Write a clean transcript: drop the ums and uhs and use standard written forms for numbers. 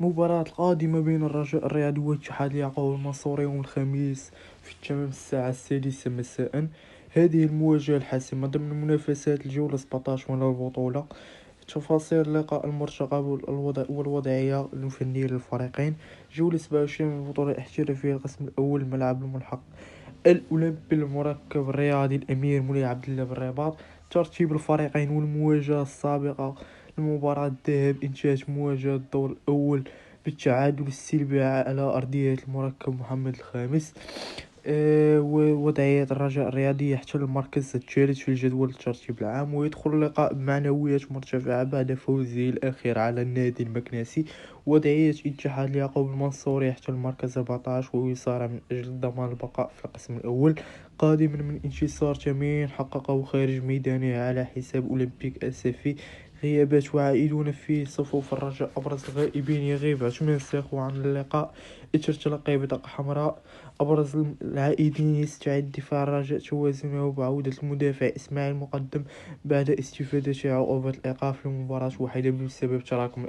المباراة القادمة بين الرجاء الرياضي واتحاد اليعقوب المنصوري يوم الخميس في تمام الساعة 6 مساء. هذه المواجهة الحاسمة ضمن منافسات الجولة 17 من البطولة. تفاصيل اللقاء المرتقب والوضعية الفنية للفريقين. جولة 27 من البطولة الاحترافية القسم الأول، الملعب الملحق الأولمبي المركب الرياضي الأمير مولاي عبد الله بالرباط. ترتيب الفريقين والمواجهة السابقة لمباراة الذهاب انتهت مواجهة الدور الأول بالتعادل السلبي على أرضية المركب محمد الخامس. ووضعية الرجاء الرياضي يحتل المركز الثالث في الجدول الترتيب العام، ويدخل اللقاء بمعنويات مرتفعة بعد فوزه الأخير على النادي المكناسي. وضعية اتحاد اليعقوب المنصوري يحتل المركز 14 ويصارع من أجل ضمان البقاء في القسم الأول، قادما من انتصار ثمين حققه خارج ميدانه على حساب أولمبيك أسفي. غيابات وعائدون في صفوف الرجاء. أبرز الغائبين يغيب عثمان ساخو عن اللقاء إثر تلقي بطاقة حمراء. أبرز العائدين يستعد دفاع الرجاء توازنه بعودة المدافع إسماعيل مقدم بعد استفادته عقوبة الإيقاف لمباراة واحدة بسبب تراكم